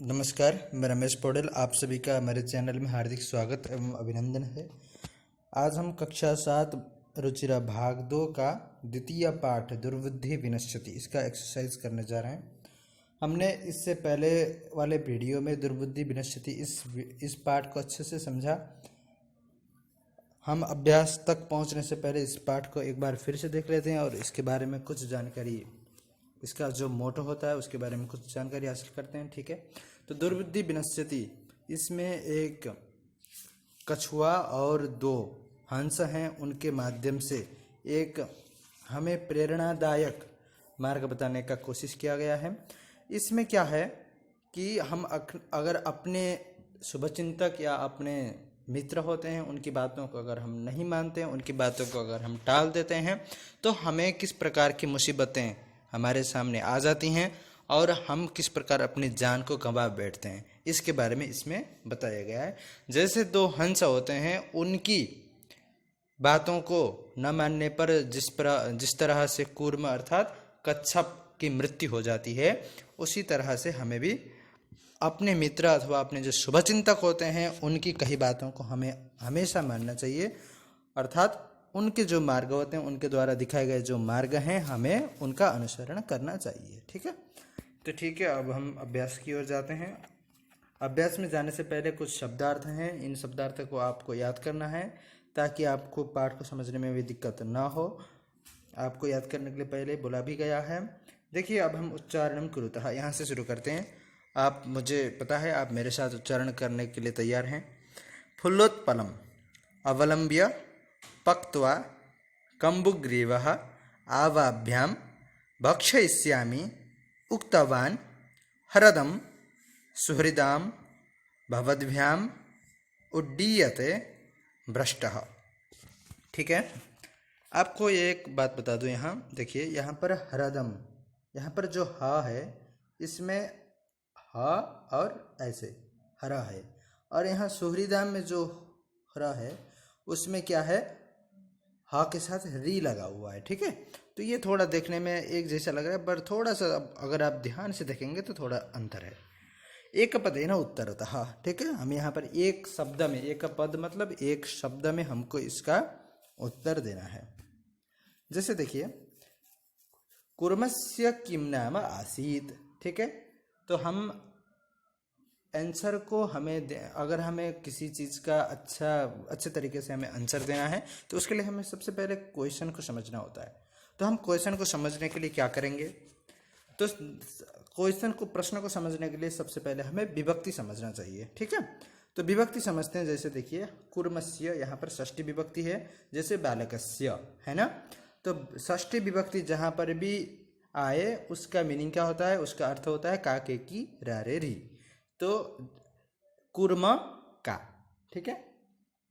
नमस्कार, मैं रमेश पौडेल। आप सभी का हमारे चैनल में हार्दिक स्वागत एवं अभिनंदन है। आज हम कक्षा 7 रुचिरा भाग 2 का द्वितीय पाठ दुर्बुद्धि विनश्यति इसका एक्सरसाइज करने जा रहे हैं। हमने इससे पहले वाले वीडियो में दुर्बुद्धि विनश्यति इस पाठ को अच्छे से समझा। हम अभ्यास तक पहुंचने से पहले इस पाठ को एक बार फिर से देख लेते हैं और इसके बारे में कुछ जानकारी, इसका जो मोटो होता है उसके बारे में कुछ जानकारी हासिल करते हैं। ठीक है, तो दुर्बुद्धि विनश्यति, इसमें एक कछुआ और 2 हंस हैं, उनके माध्यम से एक हमें प्रेरणादायक मार्ग बताने का कोशिश किया गया है। इसमें क्या है कि हम अगर अपने शुभचिंतक या अपने मित्र होते हैं, उनकी बातों को अगर हम नहीं मानते हैं, उनकी बातों को अगर हम टाल देते हैं, तो हमें किस प्रकार की मुसीबतें हमारे सामने आ जाती हैं और हम किस प्रकार अपनी जान को गंवा बैठते हैं, इसके बारे में इसमें बताया गया है। जैसे 2 हंस होते हैं, उनकी बातों को न मानने पर जिस तरह से कूर्म अर्थात कच्छप की मृत्यु हो जाती है, उसी तरह से हमें भी अपने मित्र अथवा अपने जो शुभचिंतक होते हैं, उनकी कही बातों को हमें हमेशा मानना चाहिए। अर्थात उनके जो मार्ग होते हैं, उनके द्वारा दिखाए गए जो मार्ग हैं, हमें उनका अनुसरण करना चाहिए। ठीक है, तो ठीक है, अब हम अभ्यास की ओर जाते हैं। अभ्यास में जाने से पहले कुछ शब्दार्थ हैं, इन शब्दार्थ को आपको याद करना है ताकि आपको पाठ को समझने में भी दिक्कत ना हो। आपको याद करने के लिए पहले बोला भी गया है। देखिए, अब हम उच्चारण कुरुतः यहाँ से शुरू करते हैं। आप, मुझे पता है आप मेरे साथ उच्चारण करने के लिए तैयार हैं। फुल्लोत्पलम अवलंब्य पक्त्वा कम्बुग्रीवः आवाभ्यां भक्षयिष्यामि उक्तवान् हरदं सुहृदां भवद्भ्याम् उड्डीयते भ्रष्टः। ठीक है, आपको एक बात बता दूं। यहाँ देखिए, यहाँ पर हरदम, यहाँ पर जो हा है, इसमें हा और ऐसे हरा है, और यहाँ सुहृदाम में जो हरा है उसमें क्या है, हा के साथ री लगा हुआ है। ठीक है, तो ये थोड़ा देखने में एक जैसा लग रहा है, पर थोड़ा सा अगर आप ध्यान से देखेंगे तो थोड़ा अंतर है। एक पद है ना उत्तर होता। हाँ, ठीक है, हम यहाँ पर एक शब्द में, एक पद मतलब एक शब्द में हमको इसका उत्तर देना है। जैसे देखिए, कुर्मस्य किम नाम आसीत। ठीक है, तो हम आंसर को अगर हमें किसी चीज़ का अच्छे तरीके से हमें आंसर देना है, तो उसके लिए हमें सबसे पहले क्वेश्चन को समझना होता है। तो हम क्वेश्चन को समझने के लिए क्या करेंगे, तो क्वेश्चन को, प्रश्न को समझने के लिए सबसे पहले हमें विभक्ति समझना चाहिए। ठीक है, तो विभक्ति समझते हैं। जैसे देखिए, कुर्मस्य, यहाँ पर षष्ठी विभक्ति है, जैसे बालकस्य है ना, तो षष्ठी विभक्ति जहाँ पर भी आए उसका मीनिंग क्या होता है, उसका अर्थ होता है काके की रारे री, तो कुर्म का। ठीक है,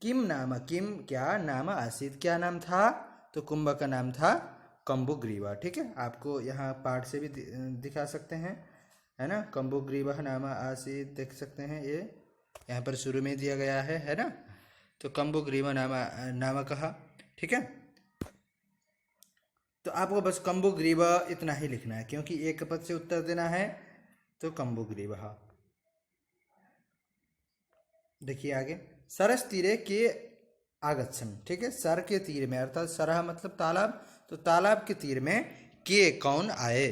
किम नाम, किम क्या, नाम आसीत, क्या नाम था, तो कुंभ का नाम था कम्बुग्रीवा। ठीक है, आपको यहाँ पाठ से भी दिखा सकते हैं, है ना। कम्बुग्रीवा नाम आसीत देख सकते हैं, ये यहाँ पर शुरू में दिया गया है ना। तो कम्बुग्रीवा नाम कहा। ठीक है, तो आपको बस कम्बुग्रीवा इतना ही लिखना है, क्योंकि एक पद से उत्तर देना है, तो कम्बुग्रीवा। देखिए आगे, सरस तीरे के आगच्छन। ठीक है, सर के तीर में, अर्थात सरह मतलब तालाब, तो तालाब के तीर में के कौन आए,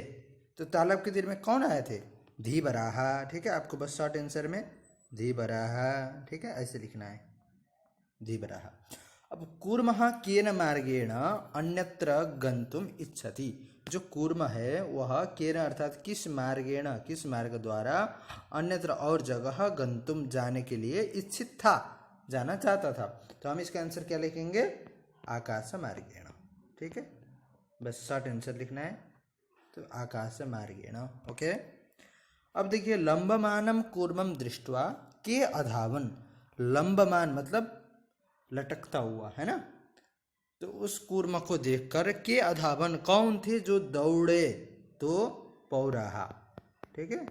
तो तालाब के तीर में कौन आए थे, धीबराहा। ठीक है, आपको बस शॉर्ट आंसर में धीबराहा, ठीक है, ऐसे लिखना है, धीबराहा। अब कूर्मः केन मार्गेण अन्यत्र गंतुम इच्छति, जो कूर्म है वह केन अर्थात किस मार्गेण, किस मार्ग द्वारा, अन्यत्र और जगह, गंतुम जाने के लिए इच्छित था, जाना चाहता था। तो हम इसका आंसर क्या लिखेंगे, आकाश मार्गेण। ठीक है, बस शॉर्ट आंसर लिखना है, तो आकाश मार्गेण। ओके, अब देखिए, लंबमानम कूर्मम दृष्ट्वा के अधावन। लंबमान मतलब लटकता हुआ, है ना, तो उस कूर्म को देखकर के अधावन, कौन थे जो दौड़े, तो पौराहा। ठीक है,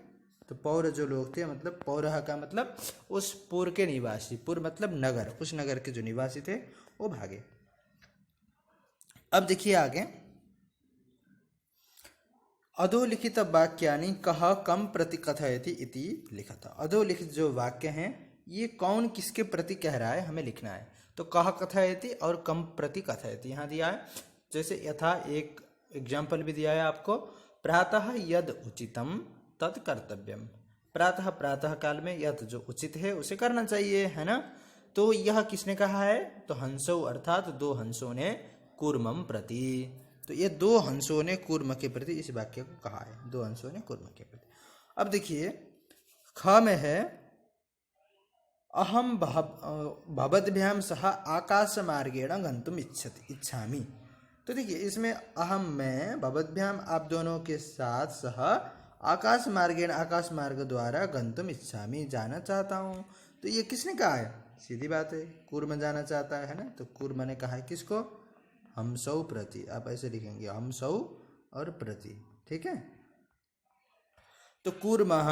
तो पौर जो लोग थे, मतलब पौराहा का मतलब उस पुर के निवासी, पुर मतलब नगर, उस नगर के जो निवासी थे वो भागे। अब देखिए आगे, अधोलिखित वाक्यानि कः कम प्रति कथयति इति लिखा था। अधोलिखित जो वाक्य हैं ये कौन किसके प्रति कह रहा है हमें लिखना है। तो कः कथयति और कम प्रति कथयति यहाँ दिया है। जैसे यथा एक एग्जाम्पल भी दिया है आपको, प्रातः यद उचितम तत् कर्तव्यम। प्रातः प्रातः काल में यद जो उचित है उसे करना चाहिए, है ना। तो यह किसने कहा है, तो हंसौ अर्थात दो हंसों ने कूर्मम प्रति। तो ये दो हंसों ने कूर्म के प्रति इस वाक्य को कहा है, दो हंसों ने कूर्म के प्रति। अब देखिए ख में है अहम भवद्भ्याम सह आकाश मार्गेण गंतुम इच्छामि। तो देखिए इसमें अहम में भवद्भ्याम आप दोनों के साथ सह आकाश मार्गेण आकाश मार्ग द्वारा गंतुम इच्छामि जाना चाहता हूँ। तो ये किसने कहा है, सीधी बात है कूर्म जाना चाहता है ना। तो कूर्म ने कहा है किसको, हमसौ प्रति। आप ऐसे लिखेंगे हमसौ और प्रति, ठीक है। तो कूर्मः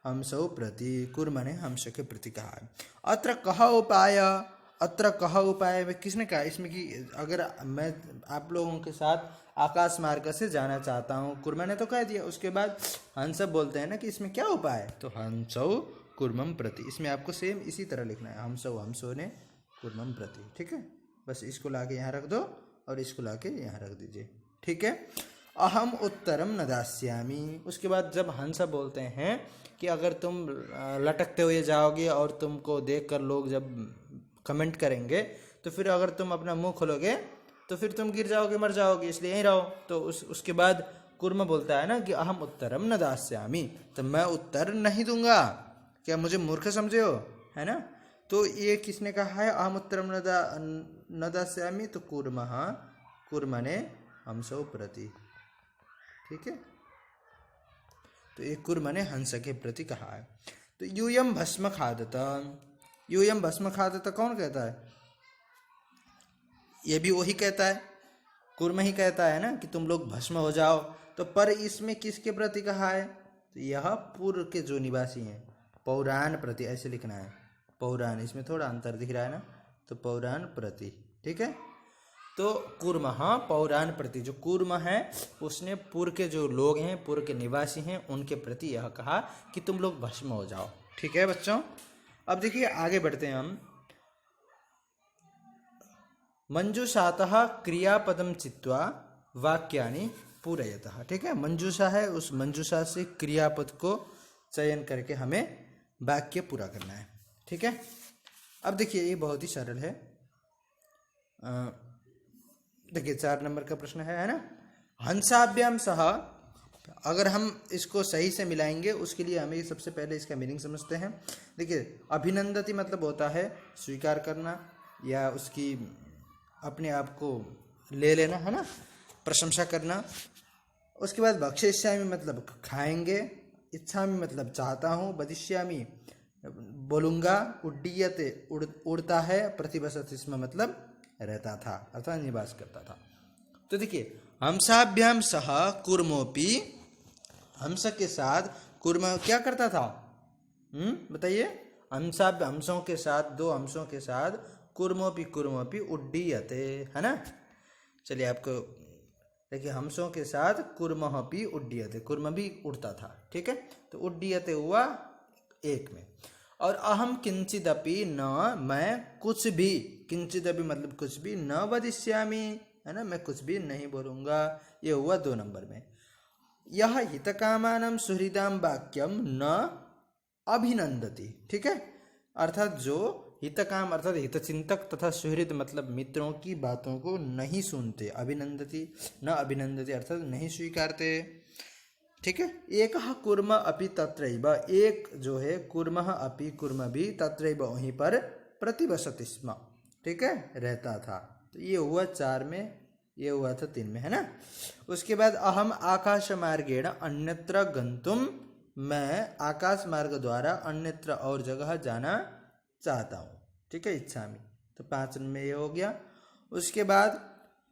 हमसौ प्रति, कूर्म ने हमस के प्रति कहा है। अत्र कः उपाय, अत्र कः उपाय में किसने कहा, इसमें कि अगर मैं आप लोगों के साथ आकाश मार्ग से जाना चाहता हूँ, कूर्म ने तो कह दिया। उसके बाद हंस बोलते हैं ना कि इसमें क्या उपाय है, तो हंसौ कूर्मम प्रति। इसमें आपको सेम इसी तरह लिखना है, हमसौ हमसों ने कूर्मम प्रति, ठीक है। बस इसको लाके यहाँ रख दो और इसको लाके यहाँ रख दीजिए, ठीक है। अहम उत्तरम न दास्यामि। उसके बाद जब हंस बोलते हैं कि अगर तुम लटकते हुए जाओगे और तुमको देखकर लोग जब कमेंट करेंगे तो फिर अगर तुम अपना मुंह खोलोगे तो फिर तुम गिर जाओगे, मर जाओगे, इसलिए यहीं रहो। तो उसके बाद कूर्म बोलता है ना कि अहम उत्तरम न दास्यामि, तो मैं उत्तर नहीं दूंगा, क्या मुझे मूर्ख समझे हो, है ना। तो ये किसने कहा है, अहम उत्तरम न दास्यामि, तो कूर्म ने हमसौ प्रति, ठीक है। तो एक कूर्म ने हंस के प्रति कहा है। तो यूयम भस्म खादत, यूयम भस्म खादत कौन कहता है, ये भी वही कहता है, कूर्म ही कहता है ना कि तुम लोग भस्म हो जाओ। तो पर इसमें किसके प्रति कहा है, तो यह पूर्व के जो निवासी हैं, पौराण प्रति ऐसे लिखना है, पौराण, इसमें थोड़ा अंतर दिख रहा है ना, तो पौराण प्रति, ठीक है। तो कूर्म पौराण प्रति, जो कूर्म है उसने पूर्व के जो लोग हैं, पूर्व के निवासी हैं, उनके प्रति यह कहा कि तुम लोग भस्म हो जाओ, ठीक है बच्चों। अब देखिए आगे बढ़ते हैं हम। मंजूषातः क्रियापदम चित्वा वाक्यानि पूरयतः, ठीक है। मंजूषा है, उस मंजूषा से क्रियापद को चयन करके हमें वाक्य पूरा करना है, ठीक है। अब देखिए ये बहुत ही सरल है। देखिए 4 नंबर का प्रश्न है ना, हंसाभ्याम सह। अगर हम इसको सही से मिलाएंगे उसके लिए हमें सबसे पहले इसका मीनिंग समझते हैं। देखिए अभिनंदति मतलब होता है स्वीकार करना या उसकी अपने आप को ले लेना, है ना, प्रशंसा करना। उसके बाद भक्षयिष्यामि मतलब खाएंगे, इच्छामि मतलब चाहता हूँ, वदिष्यामि बोलूँगा, उड्डीयते उड़ता है, प्रतिवसति स्म मतलब रहता था अर्थात निवास करता था। तो देखिए हंसाभ्याम सह कूर्मोपि, हंस के साथ कूर्म क्या करता था, बताइए। हंसों के साथ, दो हंसों के साथ कूर्मोपि उड्डीयते, है ना। चलिए आपको देखिए हंसों के साथ कूर्मोपि उड्डीयते, कूर्म भी उड़ता था, ठीक है। तो उड्डीयते हुआ एक में। और अहम किंचिदपि न, मैं कुछ भी, किंचिदपि मतलब कुछ भी, न वदिष्यामि, है ना, मैं कुछ भी नहीं बोलूँगा, ये हुआ 2 नंबर में। यह हितकामानं सुहृदां वाक्यम न अभिनंदति, ठीक है। अर्थात जो हितकाम अर्थात हितचिंतक तथा सुहृद मतलब मित्रों की बातों को नहीं सुनते, अभिनंदति न अभिनंदति अर्थात नहीं स्वीकारते, ठीक है। एक कूर्म अपि तत्रैव, एक जो है कूर्म अपि, कूर्म भी तत्रैव वहीं पर प्रतिवसति स्म, ठीक है, रहता था। तो ये हुआ 4 में, ये हुआ था 3 में, है ना। उसके बाद अहम आकाश मार्गेण अन्यत्र गंतुम, मैं आकाश मार्ग द्वारा अन्यत्र और जगह जाना चाहता हूँ, ठीक है, इच्छामि। तो 5 में ये हो गया। उसके बाद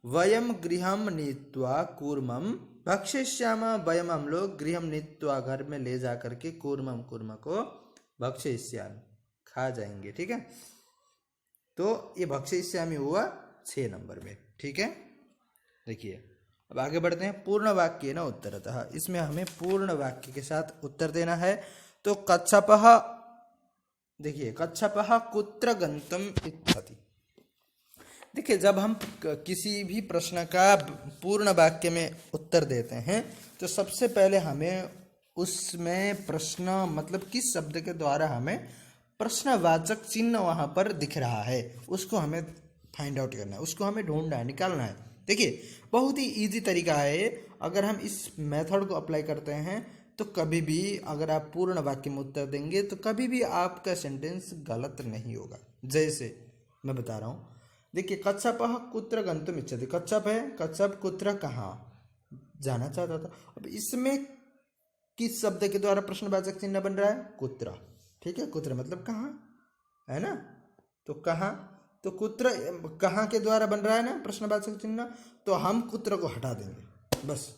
वयम गृहम नीत्वा कूर्मम भक्षयिष्याम, वयम हम लोग, गृहम नीत्वा घर में ले जा करके, कूर्मम कूर्म को भक्षयिष्यामि खा जाएंगे, ठीक है। तो ये भक्षयिष्यामि हुआ 6 नंबर में, ठीक है। देखिए अब आगे बढ़ते हैं। पूर्ण वाक्य न उत्तरतः, इसमें हमें पूर्ण वाक्य के साथ उत्तर देना है। तो कच्छपः, देखिए कच्छपः कुत्र गन्तुम् इच्छति। देखिए जब हम किसी भी प्रश्न का पूर्ण वाक्य में उत्तर देते हैं तो सबसे पहले हमें उसमें प्रश्न मतलब किस शब्द के द्वारा हमें प्रश्नवाचक चिन्ह वहाँ पर दिख रहा है उसको हमें फाइंड आउट करना है, उसको हमें ढूंढना है, निकालना है। देखिए बहुत ही इजी तरीका है। अगर हम इस मेथड को अप्लाई करते हैं तो कभी भी अगर आप पूर्ण वाक्य में उत्तर देंगे तो कभी भी आपका सेंटेंस गलत नहीं होगा। जैसे मैं बता रहा हूँ, देखिए कच्छपः कुत्र गन्तुम् इच्छति। कच्छप है, कच्छप कुत्र कहाँ जाना चाहता था। अब इसमें किस शब्द के द्वारा प्रश्नवाचक चिन्ह बन रहा है? कुत्र। ठीक है, कुत्र मतलब कहाँ, है ना। तो कहाँ, तो कुत्र कहाँ के द्वारा बन रहा है ना प्रश्नवाचक चिन्ह, तो हम कुत्र को हटा देंगे। बस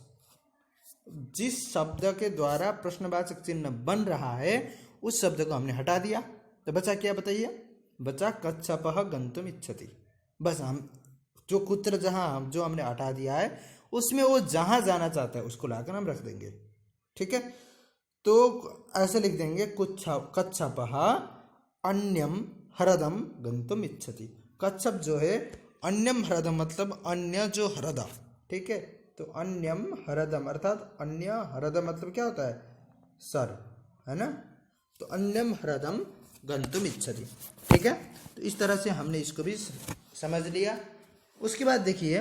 जिस शब्द के द्वारा प्रश्नवाचक चिन्ह बन रहा है उस शब्द को हमने हटा दिया, तो बचा क्या बताइए? बचा कच्छपः गन्तुम् इच्छति। बस हम जो कुत्र जहाँ जो हमने हटा दिया है उसमें वो जहाँ जाना चाहता है उसको लाकर हम रख देंगे। ठीक है, तो ऐसे लिख देंगे कच्छपः अन्यम ह्रदम गन्तुम् इच्छति। कच्छप जो है अन्यम ह्रदम मतलब अन्य जो ह्रद, ठीक है, तो अन्यम ह्रदम अर्थात अन्य ह्रद मतलब क्या होता है? सर, है ना। तो अन्यम ह्रदम गन्तुम् इच्छति। ठीक है, तो इस तरह से हमने इसको भी समझ लिया। उसके बाद देखिए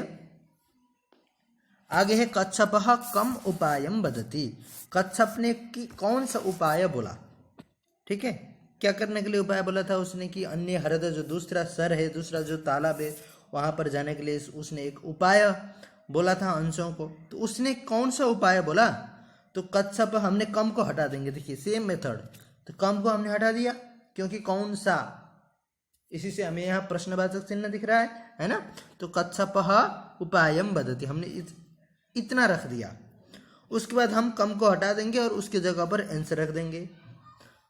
आगे है कच्छपः कम उपायम वदति। कच्छप ने कि कौन सा उपाय बोला। ठीक है, क्या करने के लिए उपाय बोला था उसने? कि अन्य ह्रद जो दूसरा सर है, दूसरा जो तालाब है वहां पर जाने के लिए उसने एक उपाय बोला था अंशों को। तो उसने कौन सा उपाय बोला? तो कच्छप हमने कम को हटा देंगे। देखिए सेम मेथड, तो कम को हमने हटा दिया क्योंकि कौन सा, इसी से हमें यहाँ प्रश्नवाचक चिन्ह दिख रहा है ना। तो कच्छपः उपायम वदति हमने इतना रख दिया। उसके बाद हम कम को हटा देंगे और उसके जगह पर आंसर रख देंगे।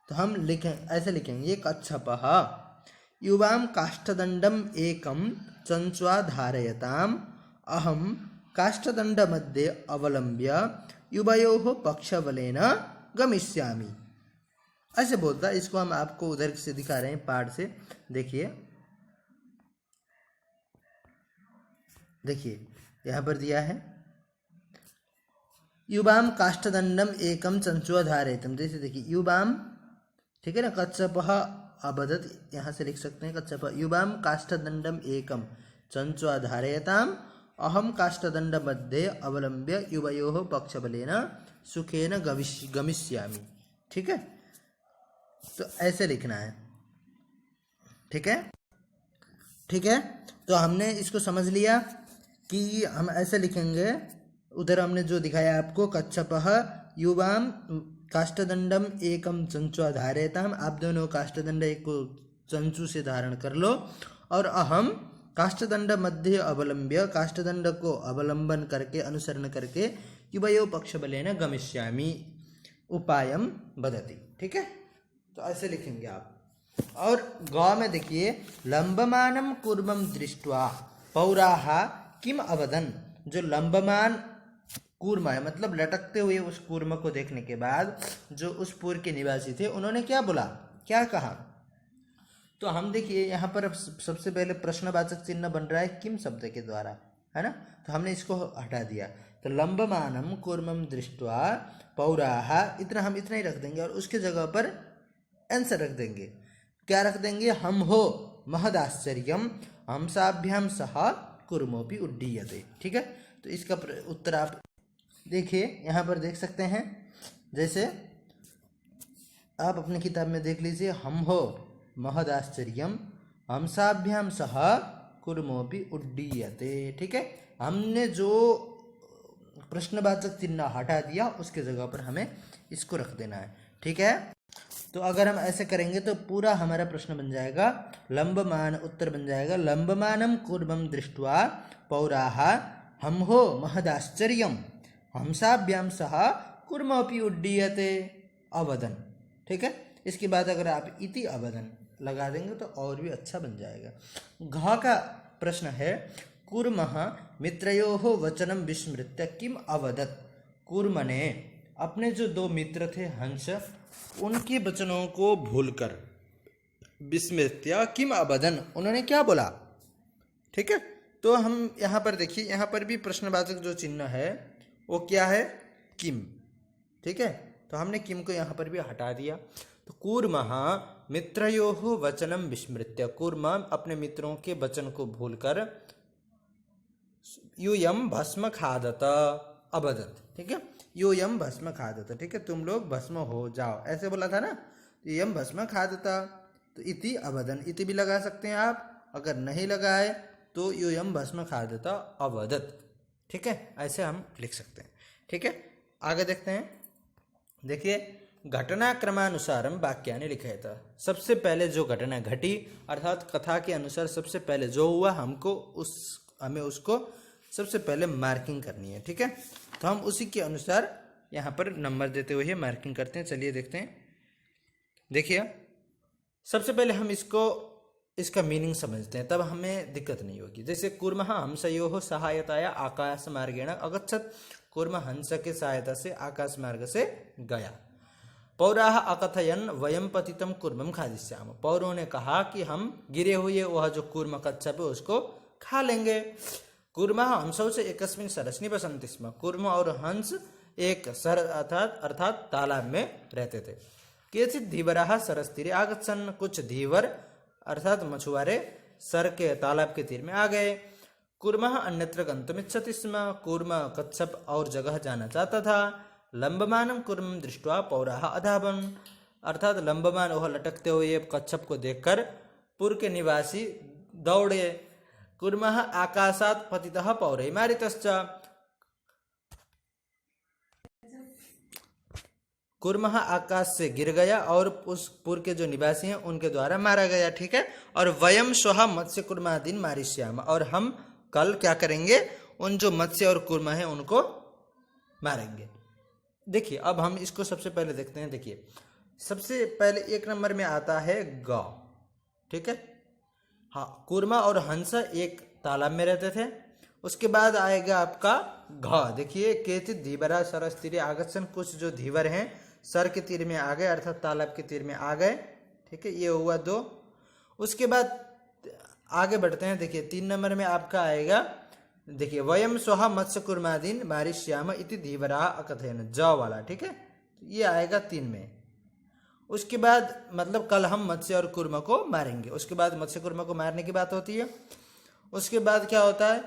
तो हम ऐसे लिखेंगे कच्छपः युवाम काष्ठदंडम एकम चंच्वा धारयताम अहम काष्ठदंड मध्ये अवलंब्य युवयोः पक्षबलेन गमिष्यामि। ऐसे बोलता है। इसको हम आपको उधर से दिखा रहे हैं पाठ से। देखिए देखिए यहाँ पर दिया है युवाम काष्ठदंडम एकम चंचुआ धारयतम। जैसे देखिए युवाम, ठीक है ना, कच्छपः अवदत्, यहाँ से लिख सकते हैं कच्छपः युवाम काष्ठदंडम एकम चंचुआ धारयताम अहम काष्ठदंड मध्ये अवलंब्य युवयोः पक्षबलेन सुखेन गमिष्यामि। ठीक है, तो ऐसे लिखना है। ठीक है, ठीक है, तो हमने इसको समझ लिया कि हम ऐसे लिखेंगे। उधर हमने जो दिखाया आपको कच्छपः युवाम काष्ठदंडम एकम चंचुआ धारयताम, आप दोनों काष्ठदंड एक को चंचू से धारण कर लो, और अहम काष्ठदंड मध्य अवलंब्य, काष्ठदंड को अवलंबन करके अनुसरण करके युवयोः पक्षबलेन गमिष्यामि उपायम वदति। ठीक है, तो ऐसे लिखेंगे आप। और गौ में देखिए लंबमानम कूर्मम दृष्ट्वा पौराः किम अवदन्। जो लंबमान कूर्म है मतलब लटकते हुए उस कूर्म को देखने के बाद जो उस पुर के निवासी थे उन्होंने क्या बोला, क्या कहा? तो हम देखिए यहाँ पर सबसे पहले प्रश्नवाचक चिन्ह बन रहा है किम शब्द के द्वारा, है ना। तो हमने इसको हटा दिया। तो लंबमानम कूर्मम दृष्ट्वा पौराः, इतना हम इतना ही रख देंगे और उसके जगह पर आंसर रख देंगे। क्या रख देंगे? हम हो महदाश्चर्यम हंसाभ्याम सह कूर्मोपि उड्डीयते। ठीक है, तो इसका उत्तर आप देखिए यहाँ पर देख सकते हैं। जैसे आप अपनी किताब में देख लीजिए, हम हो महदाश्चर्यम हंसाभ्याम सह कूर्मोपि उड्डीयते। ठीक है, हमने जो प्रश्नवाचक चिन्ह हटा दिया उसके जगह पर हमें इसको रख देना है। ठीक है, तो अगर हम ऐसे करेंगे तो पूरा हमारा प्रश्न बन जाएगा लंबमान, उत्तर बन जाएगा लंबमानम कूर्मम दृष्ट्वा पौराः हम हो महदाश्चर्यम हंसाभ्याम सह कूर्मोपि उड्डीयते अवदन्। ठीक है, इसके बाद अगर आप इति अवदन् लगा देंगे तो और भी अच्छा बन जाएगा। घ का प्रश्न है कूर्मः मित्रयोः वचनं विस्मृत्य किम अवदत्। कूर्म ने अपने जो दो मित्र थे हंस, उनके वचनों को भूलकर विस्मृत्य किम अवदन्, उन्होंने क्या बोला। ठीक है, तो हम यहाँ पर देखिए, यहाँ पर भी प्रश्नवाचक जो चिन्ह है वो क्या है, किम। ठीक है, तो हमने किम को यहाँ पर भी हटा दिया। तो कूर्मः मित्रयोः वचनं विस्मृत्य, कूर्म अपने मित्रों के वचन को भूलकर यूयम भस्म खादत अवदत्। ठीक है, यूयम भस्म खादत, ठीक है, तुम लोग भस्म हो जाओ, ऐसे बोला था ना। यूयम भस्म खादत, तो इति अवदन्, इति भी लगा सकते हैं आप। अगर नहीं लगाए तो यूयम भस्म खादत अवदत्। ठीक है, ऐसे हम लिख सकते हैं। ठीक है, आगे देखते हैं। देखिए, घटनाक्रमानुसारम वाक्यानि लिखेत। सबसे पहले जो घटना घटी अर्थात कथा के अनुसार सबसे पहले जो हुआ हमें उसको सबसे पहले मार्किंग करनी है। ठीक है, तो हम उसी के अनुसार यहाँ पर नंबर देते हुए मार्किंग करते हैं। चलिए देखते हैं। देखिए, सबसे पहले हम इसका मीनिंग समझते हैं, तब हमें दिक्कत नहीं होगी। जैसे कूर्मः हंसयोः सहायताया आकाश मार्गेण अगच्छत्, कूर्म हंस के सहायता से आकाश मार्ग से गया। पौराः अकथयन् वयं पतितं कूर्मं खादिष्यामः, पौरों ने कहा कि हम गिरे हुए वह जो कूर्म कच्छप है उसको खा लेंगे। कूर्मः हंसौ से एकस्मिन् सरसि निवसन्ति स्म, कूर्म और हंस एक सर अर्थात तालाब में रहते थे। केचित् धीवराः सरस्तीरे आगच्छन्, कुछ धीवर अर्थात मछुआरे सर के तालाब के तीर में आ गए। कूर्मः अन्यत्र गन्तुमिच्छति स्म, कूर्म कच्छप और जगह जाना चाहता था। लंबमानं कूर्मं दृष्ट्वा पौराः अधावन्, अर्थात लंबमान वह लटकते हुए कच्छप को देखकर पुर के निवासी दौड़े। कूर्मः आकाशात् पतितः पौरैः मारितश्च, कूर्मः आकाश से गिर गया और उस पुर के जो निवासी हैं उनके द्वारा मारा गया। ठीक है, और वयम स्वः मत्स्य कूर्मादीन मारिष्याम, और हम कल क्या करेंगे, उन जो मत्स्य और कूर्म है उनको मारेंगे। देखिए, अब हम इसको सबसे पहले देखते हैं। देखिए, सबसे पहले एक नंबर में आता है गौ। ठीक है, हाँ, कूर्मा और हंस एक तालाब में रहते थे। उसके बाद आएगा आपका घ। देखिए, केचित् धीवरा सरस तीरे आगच्छन्, कुछ जो धीवर हैं सर के तीर में आ गए अर्थात तालाब के तीर में आ गए। ठीक है, ये हुआ 2। उसके बाद आगे बढ़ते हैं। देखिए, 3 नंबर में आपका आएगा, देखिए, वयम स्वः मत्स्य कूर्मादीन मारिष्याम इति धीवरा अकथयन्, ज वाला। ठीक है, ये आएगा 3 में। उसके बाद मतलब कल हम मत्स्य और कूर्म को मारेंगे। उसके बाद मत्स्य कूर्म को मारने की बात होती है। उसके बाद क्या होता है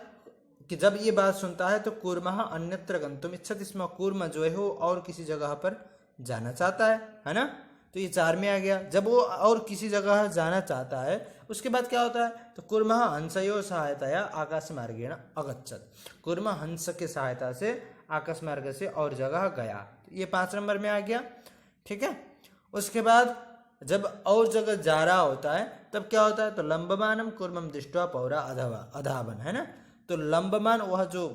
कि जब ये बात सुनता है तो कूर्मः अन्यत्र गन्तुम् इच्छति स्म, कूर्म जो है वो और किसी जगह पर जाना चाहता है ना। तो ये 4 में आ गया। जब वो और किसी जगह जाना चाहता है उसके बाद क्या होता है, तो कूर्मः हंसयोः सहायताया आकाश मार्गेण अगच्छत्, कूर्म हंस के सहायता से आकाश मार्ग से और जगह गया। तो ये 5 नंबर में आ गया। ठीक है, उसके बाद जब और जगह जा रहा होता है तब क्या होता है, तो लंबमानम कूर्मम दृष्ट्वा पौरा अधावन, है ना। तो लंबमान वह जो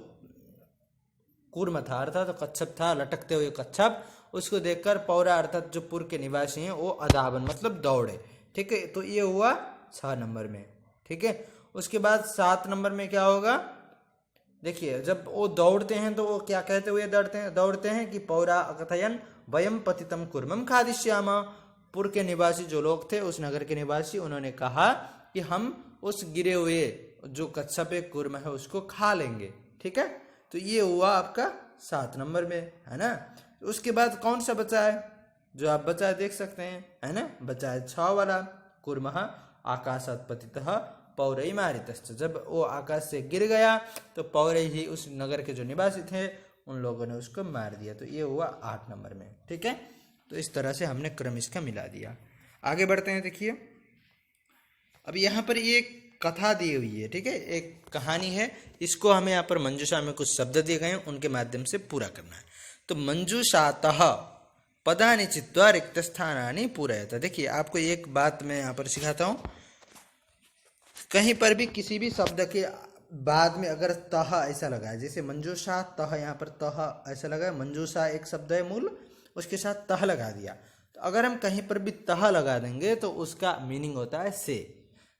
कूर्म था अर्थात तो कच्छप था, लटकते हुए कच्छप, उसको देखकर पौरा अर्थात जो पुर के निवासी हैं वो अधावन मतलब दौड़े। ठीक है, तो ये हुआ 6 नंबर में। ठीक है, उसके बाद 7 नंबर में क्या होगा, देखिए, जब वो दौड़ते हैं तो वो क्या कहते हुए दौड़ते हैं कि पौरा अकथयन् वयम पतितम कूर्मम खादिष्याम, पुर के निवासी जो लोग थे उस नगर के निवासी उन्होंने कहा कि हम उस गिरे हुए जो कच्छप कूर्म है उसको खा लेंगे। ठीक है, तो ये हुआ आपका 7 नंबर में, है ना। उसके बाद कौन सा बचा है, जो आप बचा है देख सकते हैं, है ना, बचा है 6 वाला, कूर्मः आकाशात् पतितः पौरैः मारितश्च, जब वो आकाश से गिर गया तो पौरैः ही उस नगर के जो निवासी थे उन लोगों ने उसको मार दिया। तो ये हुआ 8 नंबर में। ठीक है, तो इस तरह से हमने क्रम इसका मिला दिया। आगे बढ़ते हैं। देखिए, अब यहाँ पर ये कथा दी हुई है। ठीक है, एक कहानी है, इसको हमें यहाँ पर मंजूषा में कुछ शब्द दिए गए हैं उनके माध्यम से पूरा करना है। तो मंजूषातः पदानि चित्वा रिक्त स्थानानि पूरयत। देखिए, आपको एक बात मैं यहाँ पर सिखाता हूँ, कहीं पर भी किसी भी शब्द के बाद में अगर तह ऐसा लगा है, जैसे मंजूषा तह, यहाँ पर तह ऐसा लगा है, मंजूषा एक शब्द है मूल, उसके साथ तह लगा दिया, तो अगर हम कहीं पर भी तह लगा देंगे तो उसका मीनिंग होता है से।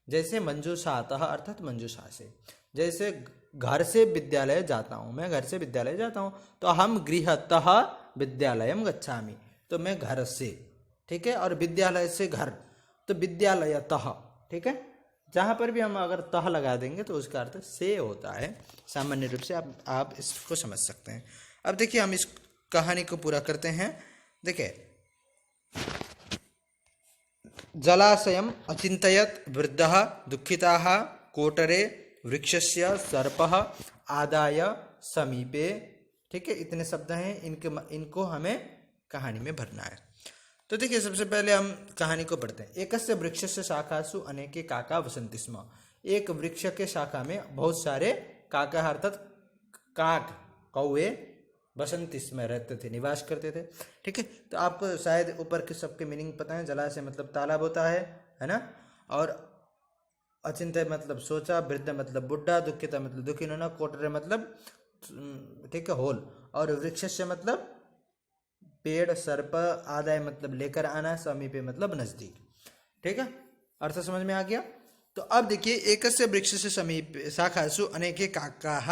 जैसे मंजूषातः अर्थात मंजूषा से, जैसे घर से विद्यालय जाता हूँ, मैं घर से विद्यालय जाता हूँ, तो हम गृहतः विद्यालयम गच्छामि, तो मैं घर से, ठीक है, और विद्यालय से घर, तो विद्यालयतः, ठीक है। जहाँ पर भी हम अगर तह लगा देंगे तो उसका अर्थ से होता है, सामान्य रूप से आप इसको समझ सकते हैं। अब देखिए हम इस कहानी को पूरा करते हैं। देखिए, जलाशयम अचिंतयत वृद्धः दुःखिताः कोटरे वृक्षस्य सर्पः आदाय समीपे, ठीक है। इतने शब्द हैं, इनको हमें कहानी में भरना है। तो देखिए, सबसे पहले हम कहानी को पढ़ते हैं। एकस्य वृक्षस्य शाखासु अनेके काका वसन्ति स्म। एक वृक्ष के शाखा में बहुत सारे काका अर्थात काक, कौवे, बसंती में रहते थे, निवास करते थे, ठीक है। तो आपको शायद ऊपर के सबके मीनिंग पता है। जलाशय मतलब तालाब होता है ना, और अचिंत्य मतलब सोचा, वृद्ध मतलब बुढ़ा, दुखिता मतलब दुखी होना, कोटरे मतलब, ठीक है, होल, और वृक्षस्य मतलब पेड़, सर्प, आदाय मतलब लेकर आना, समीपे मतलब नजदीक, ठीक है। अर्थ समझ में आ गया। तो अब देखिए, एकस्य वृक्ष से समीप शाखासु अनेके काकाः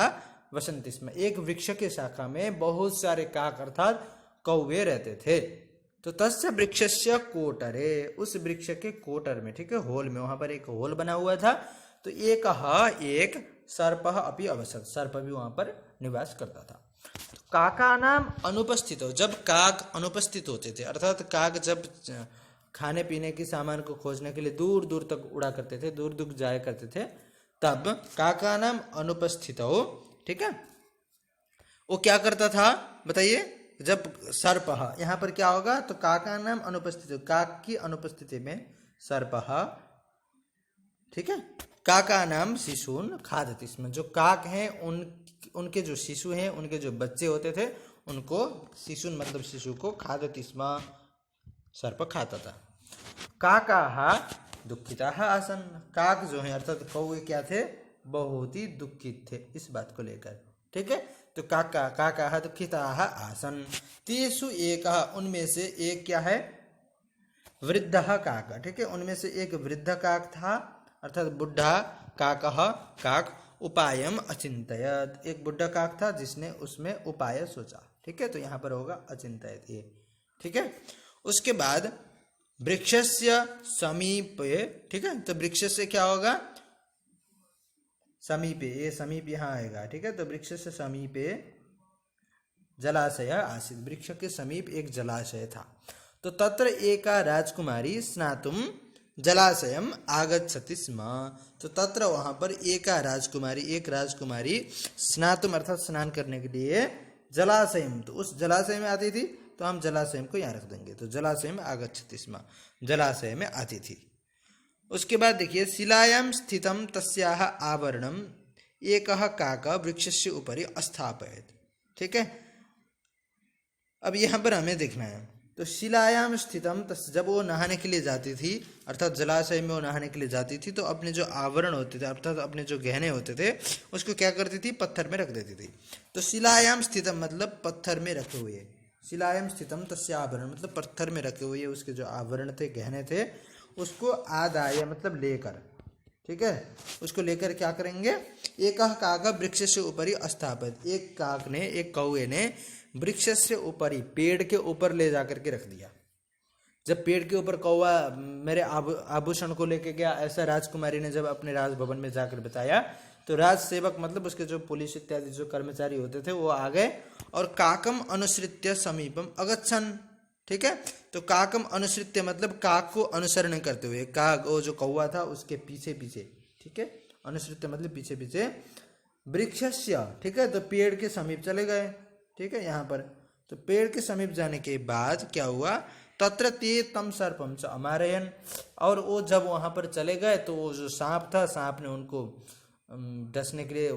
वसन्ति स्म। एक वृक्ष के शाखा में बहुत सारे काक अर्थात कौवे रहते थे। तो तस्य वृक्षस्य कोटरे, उस वृक्ष के कोटर में, ठीक है, होल में, वहां पर एक होल बना हुआ था। तो एक सर्पः अपि अवसत्, सर्प भी वहां पर निवास करता था। तो काका नाम अनुपस्थित हो, जब काक अनुपस्थित होते थे, अर्थात काक जब खाने पीने की सामान को खोजने के लिए दूर दूर तक उड़ा करते थे, दूर दूर जाया करते थे, तब काका नाम अनुपस्थित हो, ठीक है, वो क्या करता था बताइए। जब सर्प, यहाँ पर क्या होगा, तो काका नाम अनुपस्थित, काक की अनुपस्थिति में सर्प, ठीक है, काका नाम शिशून खादति स्म। जो काक हैं उनके जो शिशु हैं, उनके जो बच्चे होते थे, उनको शिशुन मतलब शिशु को खादति स्म, सर्प खाता था। काका दुखिता आसन, काक जो है अर्थात कौवे क्या थे, बहुत ही दुखित थे इस बात को लेकर, ठीक है। तो काका दुखिता आसन, तेषु एक, उनमें से एक क्या है, वृद्ध काक, ठीक है, उनमें से एक वृद्ध काक था, अर्थात बुढ़ा काक उपायम अचिंतयत, एक बुढ़ा काक था जिसने उसमें उपाय सोचा, ठीक है। तो यहाँ पर होगा अचिंतयत ये, ठीक है। उसके बाद वृक्षस्य समीपे, ठीक है, तो वृक्ष से क्या होगा, समीपे, ये समीप यहाँ आएगा, ठीक है। तो वृक्ष से समीपे जलाशय आसीत्, वृक्ष के समीप एक जलाशय था। तो तत्र एका राजकुमारी स्नातुम जलाशयम आगच्छति स्म। तो तत्र वहां पर एक राजकुमारी स्नातुम अर्थात स्नान करने के लिए जलाशयम, तो उस जलाशय में आती थी। तो हम जलाशय को यहाँ रख देंगे, तो जलाशय में आगच्छति स्म, जलाशय में आती थी। उसके बाद देखिए, शिलायां स्थितम तस्याः आवरणम एकः काकः वृक्षस्य उपरि अस्थापयत्, ठीक है। अब यहाँ पर हमें देखना है, तो शिलायाम स्थितम, जब वो नहाने के लिए जाती थी, अर्थात जलाशय में वो नहाने के लिए जाती थी, तो अपने जो आवरण होते थे अर्थात अपने जो गहने होते थे उसको क्या करती थी, पत्थर में रख देती थी। तो शिलायाम स्थितम मतलब पत्थर में रखे हुए, शिलायाम स्थितम तस्य आवरण मतलब पत्थर में रखे हुए उसके जो आवरण थे, गहने थे, उसको आदाय मतलब लेकर, ठीक है, उसको लेकर क्या करेंगे, एक काक वृक्ष से ऊपरी अस्थापित, एक काक ने, एक कौवे ने वृक्ष से ऊपरी, पेड़ के ऊपर ले जाकर के रख दिया। जब पेड़ के ऊपर कौवा मेरे आभूषण को लेके गया, ऐसा राजकुमारी ने जब अपने राजभवन में जाकर बताया, तो राज सेवक मतलब उसके जो पुलिस इत्यादि जो कर्मचारी होते थे वो आ गए और काकम अनुसृत्य समीपम अगच्छन, ठीक है। तो काकम अनुसृत्य मतलब काक को अनुसरण करते हुए, काक वो जो कौवा था उसके पीछे पीछे, ठीक है, अनुसृत्य मतलब पीछे पीछे, वृक्षस्य, ठीक है, तो पेड़ के समीप चले गए, ठीक है। यहाँ पर तो पेड़ के समीप जाने के बाद क्या हुआ, तत्र ते तम सर्पम च अमारयन, और वो जब वहां पर चले गए तो वो जो सांप था, सांप ने उनको डसने के लिए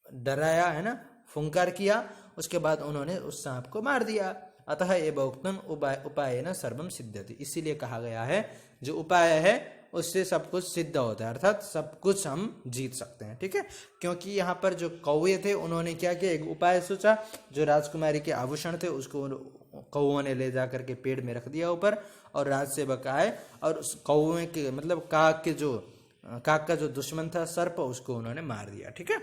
डराया, है ना, फुंकार किया। उसके बाद उन्होंने उस सांप को मार दिया। अतः एव उक्तम उपाय न सर्वम सिद्ध्यति, इसीलिए कहा गया है जो उपाय है उससे सब कुछ सिद्ध होता है, अर्थात सब कुछ हम जीत सकते हैं, ठीक है। क्योंकि यहाँ पर जो कौवे थे उन्होंने क्या किया, एक उपाय सोचा, जो राजकुमारी के आभूषण थे उसको कौओं ने ले जा करके पेड़ में रख दिया ऊपर, और राज सेवक आए और उस कौवे के मतलब काक के जो काक का जो दुश्मन था सर्प, उसको उन्होंने मार दिया। ठीक है,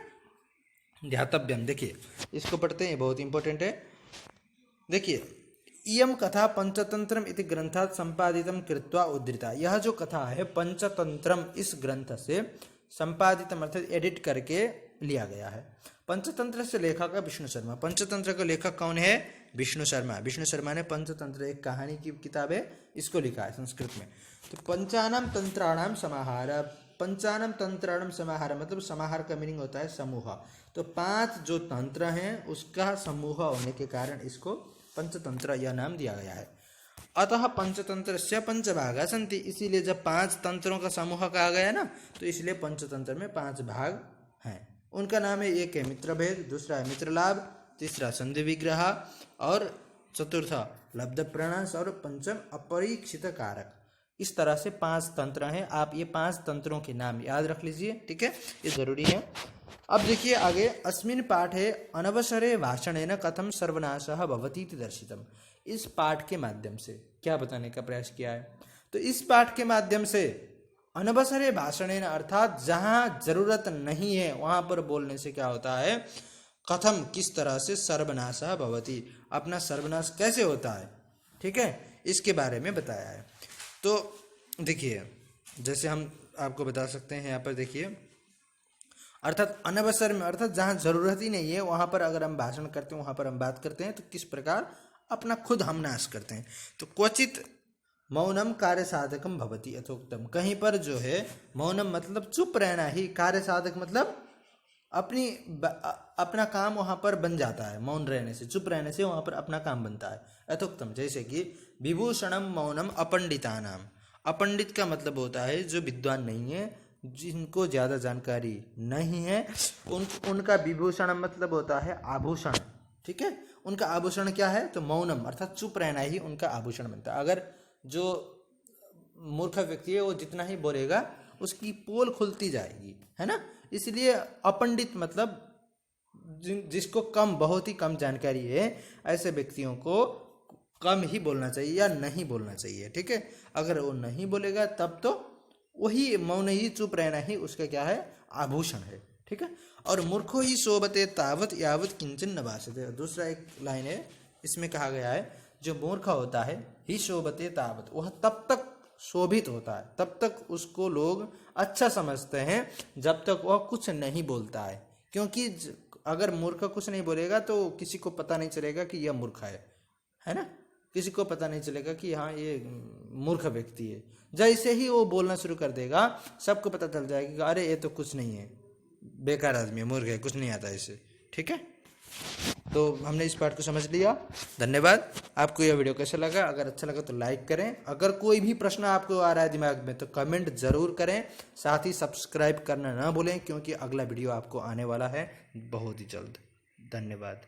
ध्यातव्यम। देखिए इसको पढ़ते हैं, बहुत इंपॉर्टेंट है। देखिए, इयम कथा पंचतंत्रम इति ग्रंथात् संपादितम कृत्वा उद्धृता। यह जो कथा है पंचतंत्रम, इस ग्रंथ से संपादितम अर्थात एडिट करके लिया गया है। पंचतंत्र से लेखक है विष्णु शर्मा। पंचतंत्र का लेखक कौन है? विष्णु शर्मा। विष्णु शर्मा ने पंचतंत्र, एक कहानी की किताब है, इसको लिखा है संस्कृत में। तो पंचानाम तंत्राणाम समाहार। पंचानाम तंत्राणाम समाहार मतलब समाहार का मीनिंग होता है समूह। तो 5 जो तंत्र हैं उसका समूह होने के कारण इसको पंचतंत्र यह नाम दिया गया है। अतः पंचतंत्र से पंचभागा संति, इसीलिए जब 5 तंत्रों का समूह कहा गया ना, तो इसलिए पंचतंत्र में 5 भाग हैं। उनका नाम है, एक है मित्रभेद, दूसरा है मित्रलाभ, तीसरा संधि विग्रह, और चतुर्थ लब्ध प्रणाश, और पंचम अपरीक्षित कारक। इस तरह से 5 तंत्र हैं। आप ये 5 तंत्रों के नाम याद रख लीजिए। ठीक है, ये जरूरी है। अब देखिए आगे, अस्मिन पाठे अनवसरे भाषणेन कथम सर्वनाशः भवति इति दर्शितम। इस पाठ के माध्यम से क्या बताने का प्रयास किया है? तो इस पाठ के माध्यम से अनवसरे भाषणेन अर्थात जहाँ जरूरत नहीं है वहाँ पर बोलने से क्या होता है, कथम किस तरह से सर्वनाशः भवति, अपना सर्वनाश कैसे होता है। ठीक है, इसके बारे में बताया है। तो देखिए, जैसे हम आपको बता सकते हैं यहाँ पर, देखिए अर्थात अनवसर में अर्थात जहाँ जरूरत ही नहीं है वहाँ पर अगर हम भाषण करते हैं, वहाँ पर हम बात करते हैं, तो किस प्रकार अपना खुद हम नाश करते हैं। तो क्वचित मौनम कार्य साधकम भवति यथोक्तम। कहीं पर जो है मौनम मतलब चुप रहना ही, कार्य साधक मतलब अपना काम वहाँ पर बन जाता है। मौन रहने से, चुप रहने से वहाँ पर अपना काम बनता है। यथोक्तम, जैसे कि विभूषणम मौनम अपंडितानाम। अपंडित का मतलब होता है जो विद्वान नहीं है, जिनको ज़्यादा जानकारी नहीं है, उनका विभूषण मतलब होता है आभूषण। ठीक है, उनका आभूषण क्या है? तो मौनम अर्थात चुप रहना ही उनका आभूषण बनता है। अगर जो मूर्ख व्यक्ति है वो जितना ही बोलेगा उसकी पोल खुलती जाएगी, है ना। इसलिए अपंडित मतलब जिसको बहुत ही कम जानकारी है, ऐसे व्यक्तियों को कम ही बोलना चाहिए या नहीं बोलना चाहिए। ठीक है, अगर वो नहीं बोलेगा तब तो वही मौन ही, चुप रहना ही उसका क्या है, आभूषण है। ठीक है, और मूर्खो ही शोभते तावत यावत किंचन न भाषते। दूसरा एक लाइन है, इसमें कहा गया है जो मूर्ख होता है ही शोभते तावत, वह तब तक शोभित होता है, तब तक उसको लोग अच्छा समझते हैं जब तक वह कुछ नहीं बोलता है। क्योंकि अगर मूर्ख कुछ नहीं बोलेगा तो किसी को पता नहीं चलेगा कि यह मूर्ख है ना। किसी को पता नहीं चलेगा कि हाँ ये मूर्ख व्यक्ति है। जैसे ही वो बोलना शुरू कर देगा सबको पता चल जाएगा कि अरे ये तो कुछ नहीं है, बेकार आदमी है, मूर्ख है, कुछ नहीं आता इसे। ठीक है, तो हमने इस पार्ट को समझ लिया। धन्यवाद। आपको यह वीडियो कैसा लगा? अगर अच्छा लगा तो लाइक करें। अगर कोई भी प्रश्न आपको आ रहा है दिमाग में तो कमेंट जरूर करें। साथ ही सब्सक्राइब करना ना भूलें, क्योंकि अगला वीडियो आपको आने वाला है बहुत ही जल्द। धन्यवाद।